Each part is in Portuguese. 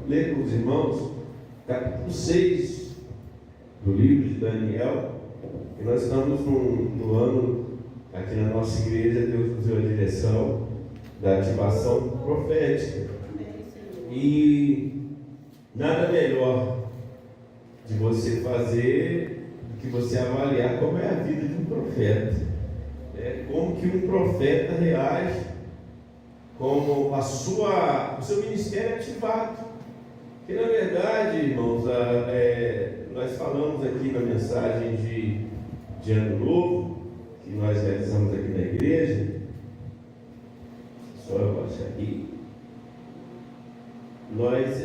Ler com os irmãos capítulo 6 do livro de Daniel, e nós estamos no ano, aqui na nossa igreja, Deus nos deu a direção da ativação profética, e nada melhor de você fazer do que você avaliar como é a vida de um profeta, como que um profeta reage, como o seu ministério é ativado. Que na verdade, irmãos, nós falamos aqui na mensagem de Ano Novo, que nós realizamos aqui na igreja. Só eu baixar aqui. Nós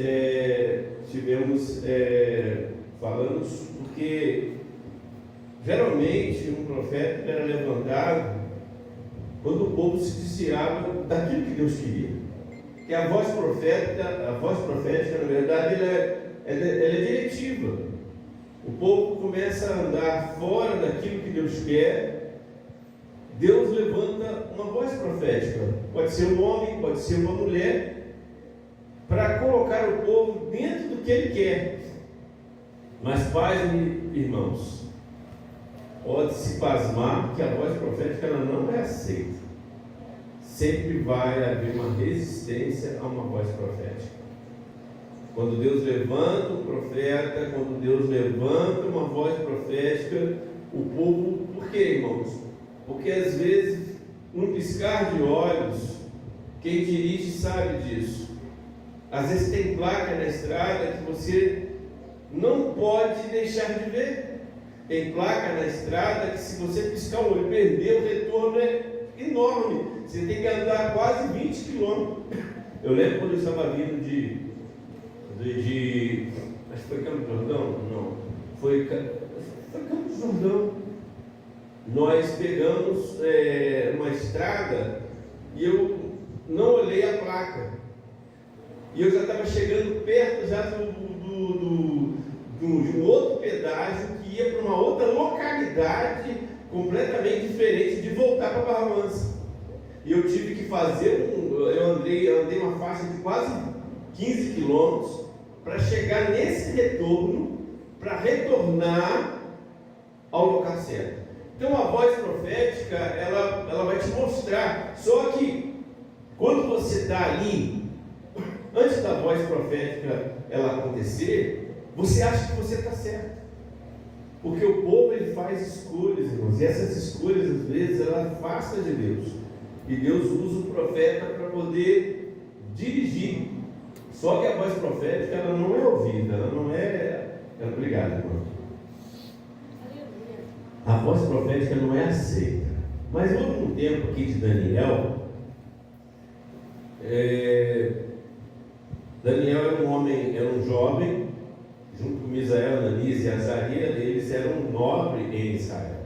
tivemos falando porque geralmente um profeta era levantado quando o povo se desviava daquilo que Deus queria. Que a voz profética, na verdade, ela é diretiva. O povo começa a andar fora daquilo que Deus quer. Deus levanta uma voz profética. Pode ser um homem, pode ser uma mulher, para colocar o povo dentro do que Ele quer. Mas, pais e irmãos, pode-se pasmar que a voz profética ela não é aceita. Sempre vai haver uma resistência a uma voz profética. Quando Deus levanta um profeta, quando Deus levanta uma voz profética, o povo, por quê, irmãos? Porque às vezes, num piscar de olhos, quem dirige sabe disso. Às vezes tem placa na estrada que você não pode deixar de ver. Tem placa na estrada que, se você piscar o olho e perder, o retorno é enorme. Você tem que andar quase 20 quilômetros. Eu lembro quando eu estava vindo acho que foi Campo do Jordão? Não. Foi Campo do Jordão. Nós pegamos uma estrada e eu não olhei a placa. E eu já estava chegando perto já de um outro pedágio que ia para uma outra localidade completamente diferente de voltar para Barra Mansa. E eu tive que fazer eu andei uma faixa de quase 15 quilômetros para chegar nesse retorno, para retornar ao local certo. Então a voz profética, ela vai te mostrar. Só que quando você está ali, antes da voz profética ela acontecer, você acha que você está certo. Porque o povo, ele faz escolhas, irmãos, e essas escolhas às vezes ela afasta de Deus. E Deus usa o profeta para poder dirigir. Só que a voz profética, ela não é ouvida, ela não é... Obrigado, irmão. A voz profética não é aceita. Mas houve um tempo aqui de Daniel. Daniel era um homem, era um jovem, junto com Misael, Ananias e Azarias, eles eram um nobre em Israel.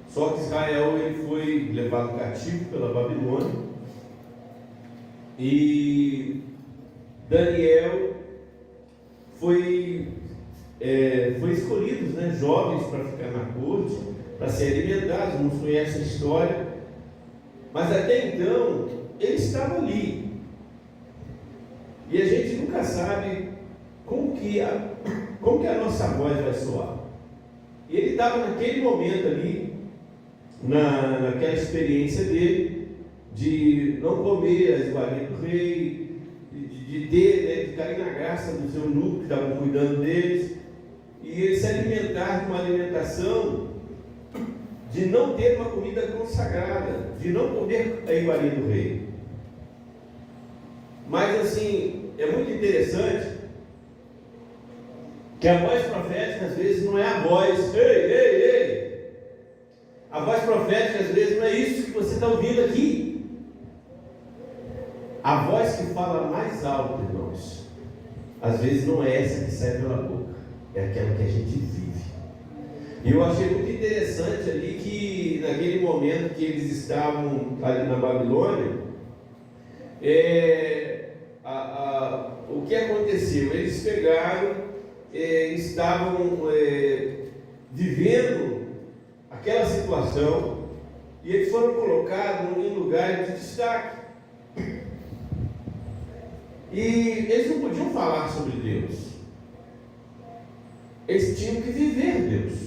Só que Israel, ele foi levado cativo pela Babilônia, e Daniel foi escolhido, jovens para ficar na corte, para ser alimentados. Não conhece a história, mas até então ele estava ali. E a gente nunca sabe como que a nossa voz vai soar. E ele estava naquele momento ali, naquela experiência dele, de não comer as iguarias do rei, de cair na graça dos eunucos que estavam cuidando deles, e ele se alimentar de uma alimentação de não ter uma comida consagrada, de não comer a iguaria do rei. Mas assim, é muito interessante que a voz profética às vezes não é a voz, ei, ei, ei. A voz profética às vezes não é isso que você está ouvindo aqui. A voz que fala mais alto, irmãos, às vezes não é essa que sai pela boca, é aquela que a gente vive. E eu achei muito interessante ali que naquele momento que eles estavam ali na Babilônia, o que aconteceu? Eles pegaram, estavam vivendo aquela situação, e eles foram colocados em lugares de destaque. E eles não podiam falar sobre Deus, eles tinham que viver Deus,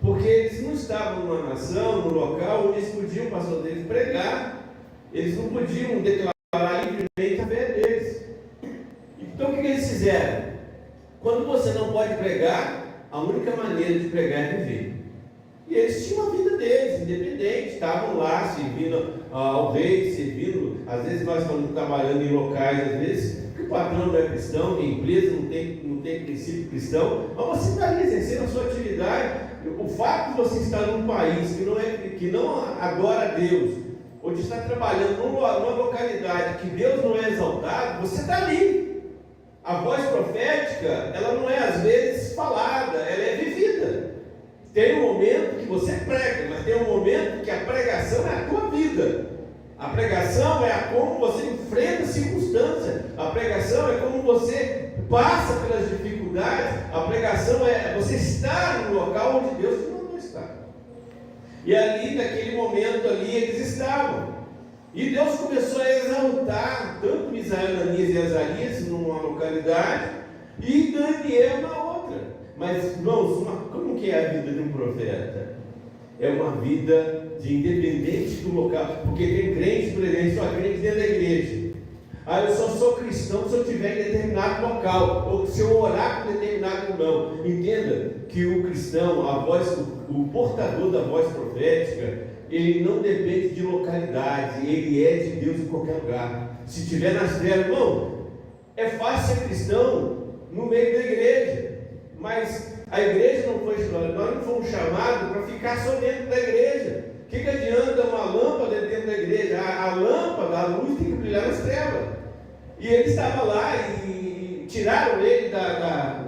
porque eles não estavam numa nação, num local onde eles podiam, o pastor deles, pregar. Eles não podiam declarar livremente a fé deles. Então o que eles fizeram? Quando você não pode pregar, a única maneira de pregar é viver. E eles tinham a vida deles, independente, estavam lá servindo ao rei, servindo. Às vezes nós estamos trabalhando em locais, às vezes, que o patrão não é cristão, que a empresa não tem princípio cristão, mas você está ali exercendo a sua atividade. O fato de você estar num país que não adora a Deus, ou de estar trabalhando numa localidade que Deus não é exaltado, você está ali. A voz profética, ela não é às vezes falada, ela é vivida. Tem um momento que você prega, mas tem um momento que a pregação é a tua vida. A pregação é como você enfrenta a circunstância. A pregação é como você passa pelas dificuldades. A pregação é você estar no local onde Deus te mandou estar. E ali, naquele momento ali, eles estavam. E Deus começou a exaltar tanto Misael, Ananias e Azarias numa localidade e Daniel na outra. Mas, irmãos, como que é a vida de um profeta? É uma vida de independente do local, porque tem crente, por exemplo, só crente dentro da igreja. Ah, eu só sou cristão se eu estiver em determinado local, ou se eu orar com determinado irmão. Entenda que o cristão, o portador da voz profética, ele não depende de localidade, ele é de Deus em qualquer lugar. Se estiver nas trevas, irmão, é fácil ser cristão no meio da igreja, mas a igreja não foi chamada, nós não fomos chamados para ficar só dentro da igreja. O que adianta uma lâmpada dentro da igreja? A lâmpada, a luz tem que brilhar nas trevas. E ele estava lá e tiraram ele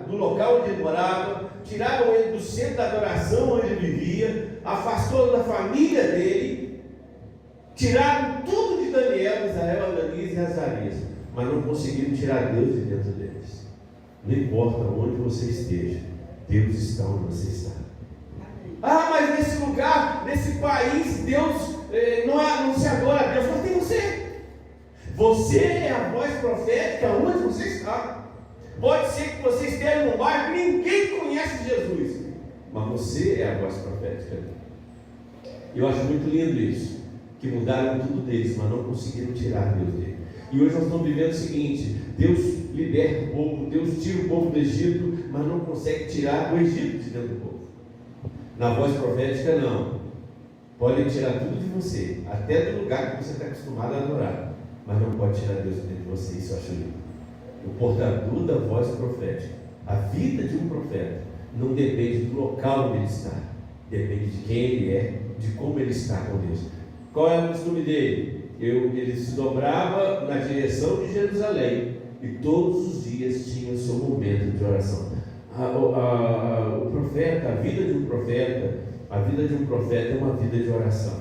do local onde ele morava, tiraram ele do centro da adoração onde ele vivia, afastou da família dele, tiraram tudo de Daniel, Israel, Ananias e Azarias, mas não conseguiram tirar Deus de dentro deles. Não importa onde você esteja, Deus está onde você está. Ah, mas nesse lugar, nesse país, Deus não se adora a Deus, mas tem você. Você é a voz profética onde você está. Pode ser que você esteja num bairro que ninguém conhece Jesus, mas você é a voz profética. Eu acho muito lindo isso, que mudaram tudo deles, mas não conseguiram tirar Deus dele. E hoje nós estamos vivendo o seguinte: Deus liberta o povo, Deus tira o povo do Egito, mas não consegue tirar o Egito de dentro do povo. Na voz profética não. Podem tirar tudo de você, até do lugar que você está acostumado a adorar, mas não pode tirar Deus dentro de você. Isso eu acho lindo. O portador da voz profética, a vida de um profeta, não depende do local onde ele está, depende de quem ele é, de como ele está com Deus. Qual é o costume dele? Ele se dobrava na direção de Jerusalém e todos os dias tinha o seu momento de oração. O profeta, a vida de um profeta é uma vida de oração.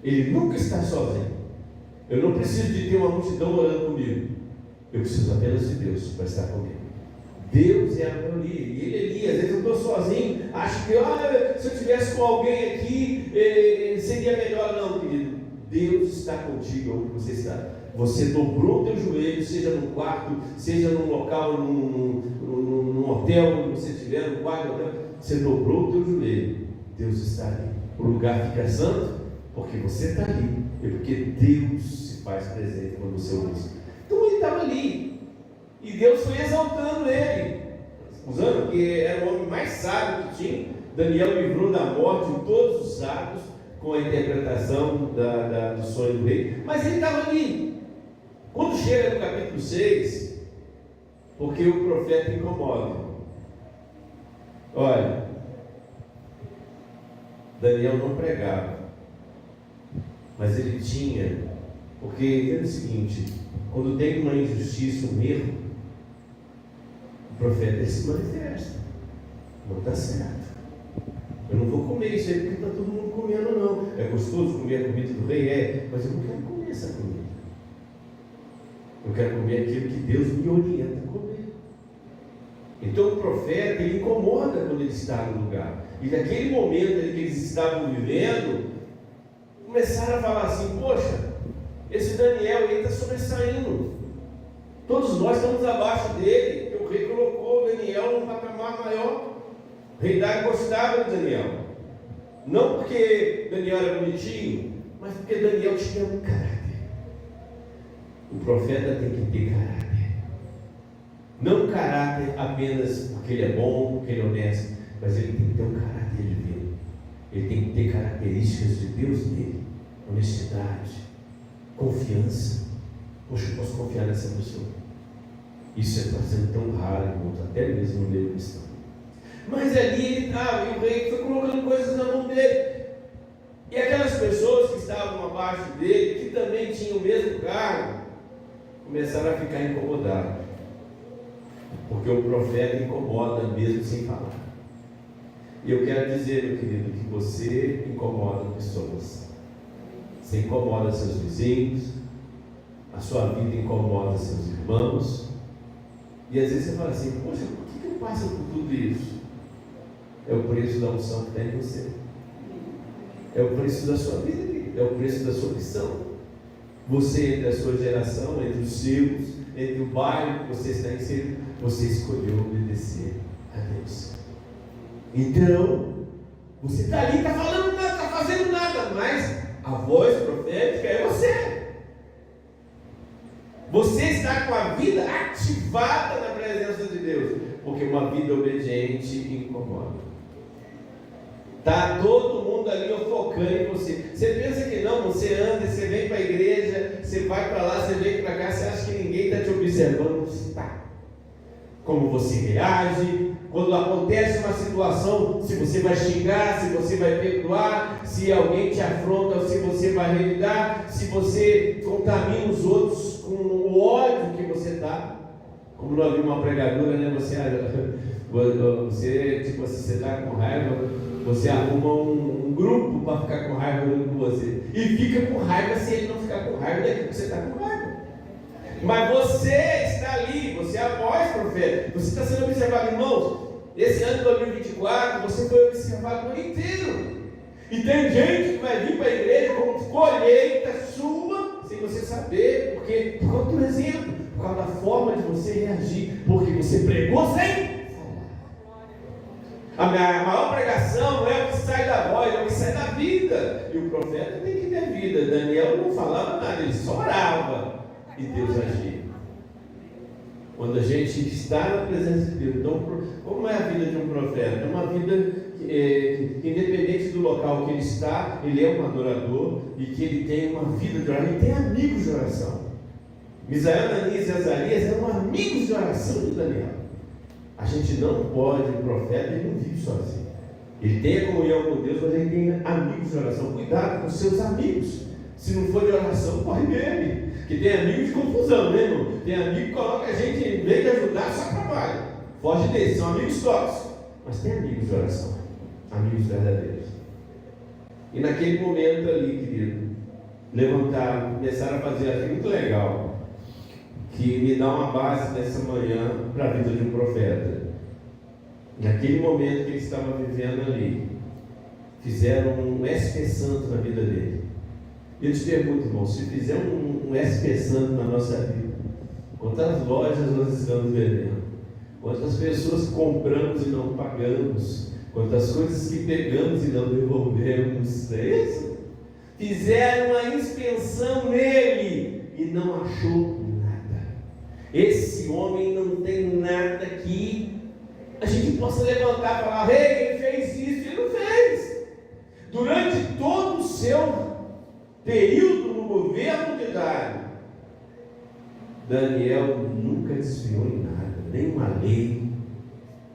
Ele nunca está sozinho. Eu não preciso de ter uma multidão orando comigo. Eu preciso apenas de Deus para estar comigo. Deus é a maioria. E ele ali, às vezes eu estou sozinho, acho que se eu estivesse com alguém aqui, seria melhor. Não, querido. Deus está contigo onde você está. Você dobrou o teu joelho, seja no quarto, seja num local, num hotel, onde você estiver, no quarto, você dobrou o teu joelho. Deus está ali. O lugar fica santo porque você está ali. É porque Deus se faz presente quando você usa. Então ele estava ali. E Deus foi exaltando ele, usando que era o homem mais sábio que tinha. Daniel livrou da morte de todos os sábios com a interpretação do sonho do rei. Mas ele estava ali. Quando chega no capítulo 6, porque o profeta incomoda. Olha, Daniel não pregava, mas ele tinha, porque é o seguinte: quando tem uma injustiça, um erro, o profeta se manifesta. Não está certo. Eu não vou comer isso aí porque está todo mundo comendo, não. É gostoso comer a comida do rei? É, mas eu não quero comer essa comida. Eu quero comer aquilo que Deus me orienta a comer. Então o profeta, ele incomoda quando ele está no lugar. E naquele momento que eles estavam vivendo, começaram a falar assim: poxa, esse Daniel aí está sobressaindo. Todos nós estamos abaixo dele, porque o rei colocou Daniel num patamar maior. O rei Dário gostava de Daniel. Não porque Daniel era bonitinho, mas porque Daniel tinha um caráter. O profeta tem que ter caráter. Não caráter apenas porque ele é bom, porque ele é honesto, mas ele tem que ter um caráter divino. Ele tem que ter características de Deus nele. Honestidade, confiança. Poxa, eu posso confiar nessa pessoa. Isso está sendo tão raro, irmãos, até mesmo no meio cristão. Mas ali ele estava, e o rei foi colocando coisas na mão dele. E aquelas pessoas que estavam abaixo dele, que também tinham o mesmo cargo, começaram a ficar incomodados. Porque o profeta incomoda mesmo sem falar. E eu quero dizer, meu querido, que você incomoda pessoas. Você incomoda seus vizinhos, a sua vida incomoda seus irmãos. E às vezes você fala assim: poxa, por que eu passo por tudo isso? É o preço da unção que está em você. É o preço da sua vida, é o preço da sua missão. Você, entre a sua geração, entre os seus, entre o bairro que você está inserido, você escolheu obedecer a Deus. Então, você está ali, está falando nada, está fazendo nada, mas a voz profética é você. Você está com a vida ativada na presença de Deus, porque uma vida obediente incomoda. Está todo mundo ali focando em você. Você pensa que não, você anda, você vem para a igreja, você vai para lá, você vem para cá, você acha que ninguém está te observando. Você está. Como você reage, quando acontece uma situação, se você vai xingar, se você vai perdoar, se alguém te afronta, se você vai revidar, se você contamina os outros com o ódio que você está. Como nós vimos uma pregadora, né? Você tipo assim, você está com raiva, você arruma um grupo para ficar com raiva com você. E fica com raiva se ele não ficar com raiva daquilo que você está com raiva. Mas você está ali, você é a voz, profeta. Você está sendo observado, irmãos. Esse ano de 2024, você foi observado o ano inteiro. E tem gente que vai vir para a igreja como colheita sua, sem você saber, porque por causa do exemplo, por causa da forma de você reagir, porque você pregou sem falar. A maior pregação não é o que sai da voz, é o que sai da vida. E o profeta tem que ter vida. Daniel não falava nada, ele só orava. E Deus agia. Quando a gente está na presença de Deus, então, como é a vida de um profeta? É uma vida que, independente do local que ele está, ele é um adorador e que ele tem uma vida de oração, ele tem amigos de oração. Misael, Ananias e Azarias eram amigos de oração de Daniel. A gente não pode, o profeta, ele não vive sozinho. Ele tem a comunhão com Deus, mas ele tem amigos de oração. Cuidado com os seus amigos. Se não for de oração, corre dele. Que tem amigo de confusão, né, irmão? Tem amigo que coloca a gente, em vez de ajudar, só trabalha. Foge deles, são amigos tóxicos. Mas tem amigos de oração, amigos verdadeiros. E naquele momento ali, querido, levantaram, começaram a fazer algo muito legal, que me dá uma base nessa manhã para a vida de um profeta. Naquele momento que ele estava vivendo ali, fizeram um SP Santo na vida dele. E eu te pergunto, irmão, se fizer um SP Santo na nossa vida, quantas lojas nós estamos vendendo? Quantas pessoas compramos e não pagamos? Quantas coisas que pegamos e não devolvemos? Não é isso? Fizeram uma inspeção nele e não achou nada. Esse homem não tem nada que a gente possa levantar e falar: ei, ele fez isso, ele não fez. Durante todo o seu período no governo de Dário, Daniel nunca desviou em nada, nenhuma lei,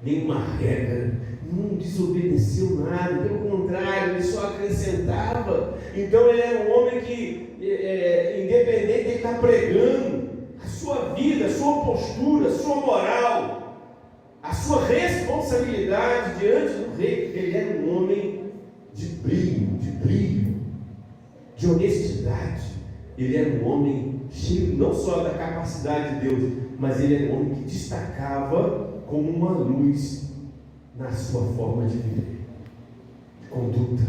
nenhuma regra, não desobedeceu nada, pelo contrário, ele só acrescentava. Então ele era um homem que, independente de estar pregando, a sua vida, a sua postura, a sua moral, a sua responsabilidade diante do rei, ele era um homem de brilho, de honestidade. Ele era um homem cheio não só da capacidade de Deus, mas ele era um homem que destacava como uma luz na sua forma de viver, de conduta,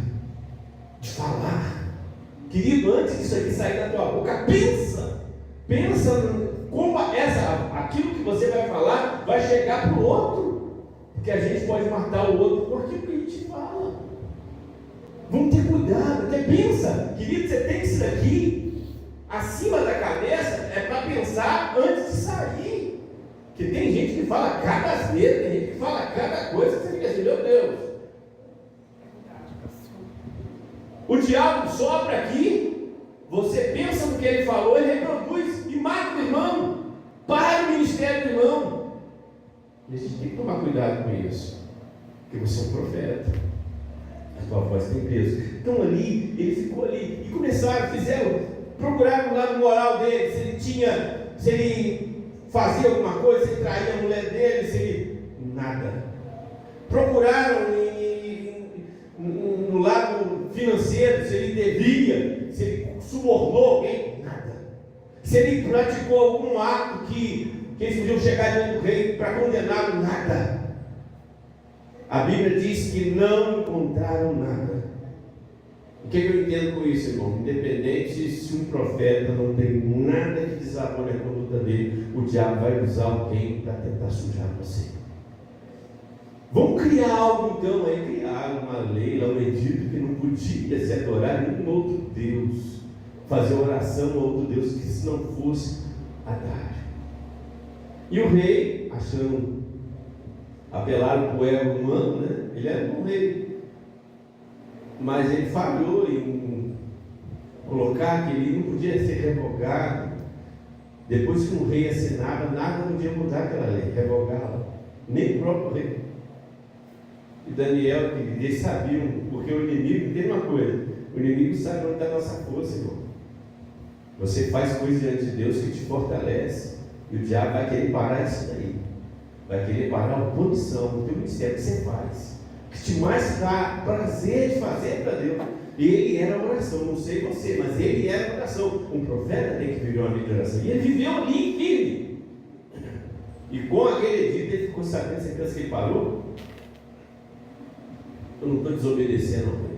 de falar. Querido, antes disso aqui sair da tua boca, pensa como aquilo que você vai falar vai chegar para o outro, porque a gente pode matar o outro por aquilo que a gente fala. Vamos ter cuidado, até pensa, querido, você tem isso daqui acima da cabeça, é para pensar antes de sair. Porque tem gente que fala cada asneira, tem gente que fala cada coisa, você fica assim: meu Deus. O diabo sopra aqui, você pensa no que ele falou, ele reproduz e mata o irmão, para o ministério do irmão. E a gente tem que tomar cuidado com isso, porque você é um profeta. A tua voz tem peso. Então ali, ele ficou ali. E procuraram o lado moral dele. Se ele fazia alguma coisa, se ele traía a mulher dele, nada. Procuraram no lado financeiro, se ele devia, se ele subornou alguém, nada. Se ele praticou algum ato que eles podiam chegar diante do rei para condená-lo, nada. A Bíblia diz que não encontraram nada. O que eu entendo com isso, irmão? Independente se um profeta não tem nada que desabone a conduta dele, o diabo vai usar alguém para tentar sujar você. Vamos criar algo então, criar uma lei lá no Egito que não podia se adorar nenhum outro Deus, fazer oração a outro Deus que se não fosse Haddad. E o rei, apelaram para o ego humano, né? Ele era um bom rei, mas ele falhou em colocar que ele não podia ser revogado. Depois que um rei assinava, nada podia mudar aquela lei, revogá-la, nem o próprio rei. E Daniel, eles sabiam, porque o inimigo tem uma coisa: o inimigo sabe onde está a nossa força, irmão. Você faz coisas diante de Deus que te fortalece, e o diabo vai querer parar isso daí, vai querer parar a oposição do teu ministério que você faz, que te mais dá prazer de fazer para Deus. Ele era a oração, não sei você, mas ele era a oração. Um profeta tem que viver uma vida de oração, e ele viveu ali firme. E com aquele dito ele ficou sabendo. Você pensa que ele parou? Eu não estou desobedecendo ao rei.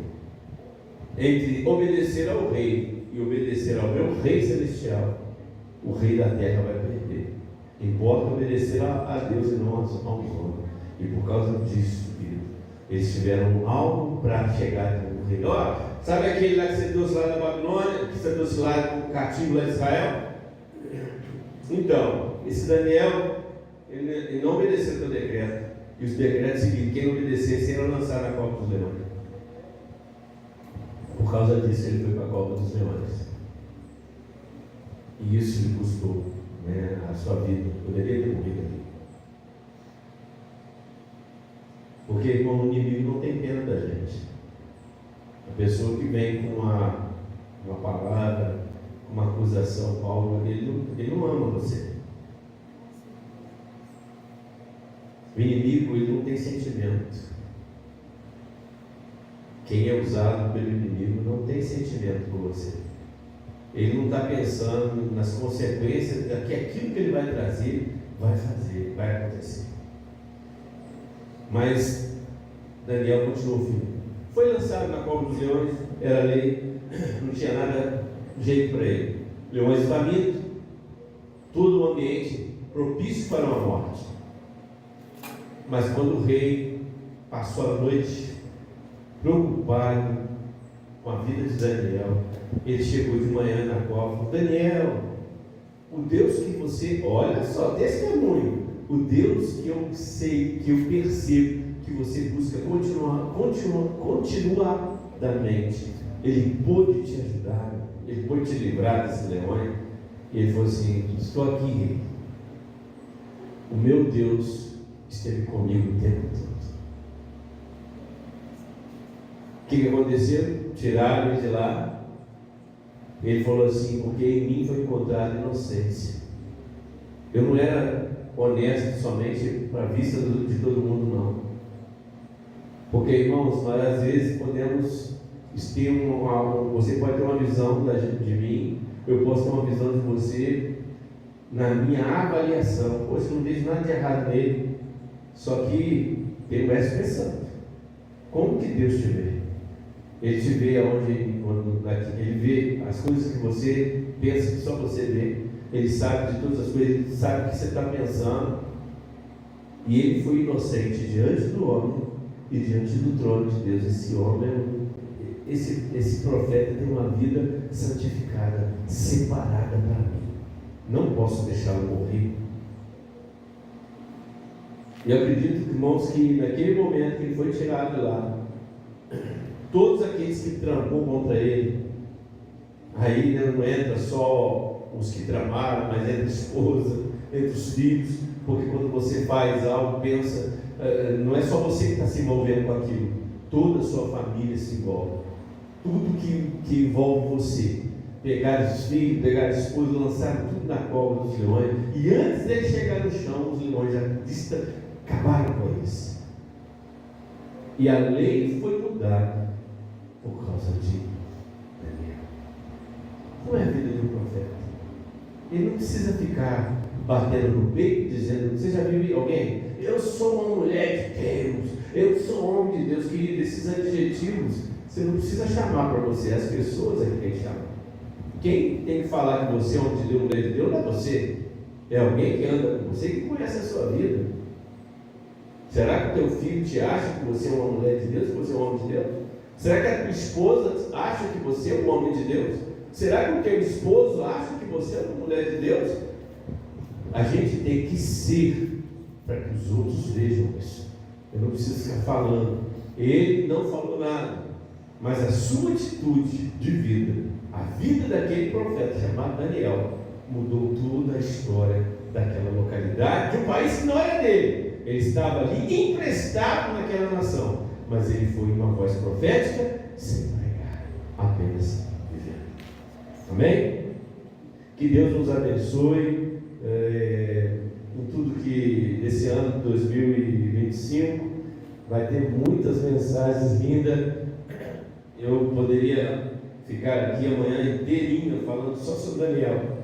Entre obedecer ao rei e obedecer ao meu rei celestial, o rei da terra vai perder. Importa obedecer a Deus e não aos homens. E por causa disso, eles tiveram algo para chegar no rei. Ó, sabe aquele lá que você trouxe lá da Babilônia, que você trouxe lá do cativo lá de Israel? Então, esse Daniel, ele não obedeceu o teu decreto. E os decretos seguintes, quem não obedecesse era lançar na cova dos leões. Por causa disso, ele foi para a cova dos leões. E isso lhe custou, né, a sua vida. Poderia ter morrido ali. Porque, irmão, o inimigo não tem pena da gente. A pessoa que vem com uma palavra, uma acusação, Paulo, ele não ama você. O inimigo, ele não tem sentimento. Quem é usado pelo inimigo não tem sentimento por você. Ele não está pensando nas consequências que aquilo que ele vai trazer, vai acontecer. Mas Daniel continuou firme. Foi lançado na cova dos leões, era lei, não tinha nada jeito para ele. Leões famintos, todo o ambiente propício para uma morte. Mas quando o rei passou a noite preocupado com a vida de Daniel, ele chegou de manhã na cova. Daniel, o Deus que você, olha só, testemunho, o Deus que eu sei, que eu percebo que você busca continuadamente, ele pôde te ajudar, ele pôde te livrar desses leões. E ele falou assim: estou aqui, rei. O meu Deus esteve comigo o tempo todo. O que aconteceu? Tiraram ele de lá. Ele falou assim: porque em mim foi encontrada inocência. Eu não era honesto somente para a vista de todo mundo, não. Porque, irmãos, nós às vezes podemos ter você pode ter uma visão de mim, eu posso ter uma visão de você na minha avaliação. Poxa, não vejo nada de errado nele. Só que ele vai se pensando. Como que Deus te vê? Ele te vê ele vê as coisas que você pensa que só você vê. Ele sabe de todas as coisas, ele sabe o que você está pensando. E ele foi inocente diante do homem e diante do trono de Deus. Esse homem, esse profeta tem uma vida santificada, separada para mim. Não posso deixá-lo morrer. E eu acredito, irmãos, que naquele momento que ele foi tirado de lá, todos aqueles que tramou contra ele, aí não entra só os que tramaram, mas entra a esposa, entre os filhos, porque quando você faz algo, pensa, não é só você que está se envolvendo com aquilo, toda a sua família se envolve. Tudo que envolve você. Pegaram os filhos, pegaram a esposa, lançaram tudo na cova dos leões, e antes dele chegar no chão, os leões já acabaram com eles. E a lei foi mudada por causa de Daniel. Não é a vida de um profeta. Ele não precisa ficar batendo no peito, dizendo: você já viu alguém? Eu sou uma mulher de Deus, eu sou um homem de Deus. Querido, esses adjetivos você não precisa chamar para você, as pessoas é que tem que chamar. Quem tem que falar que você é homem de Deus, mulher de Deus, não é você. É alguém que anda com você, que conhece a sua vida. Será que o teu filho te acha que você é uma mulher de Deus, que você é um homem de Deus? Será que a tua esposa acha que você é um homem de Deus? Será que o teu esposo acha que você é uma mulher de Deus? A gente tem que ser para que os outros vejam isso. Eu não preciso ficar falando. Ele não falou nada, mas a sua atitude de vida, a vida daquele profeta chamado Daniel, mudou toda a história daquela localidade, de um país que não era dele. Ele estava ali emprestado naquela nação, mas ele foi uma voz profética sem pregar, apenas vivendo. Amém? Que Deus nos abençoe em tudo que esse ano de 2025 vai ter muitas mensagens lindas. Eu poderia ficar aqui amanhã inteirinho falando só sobre Daniel,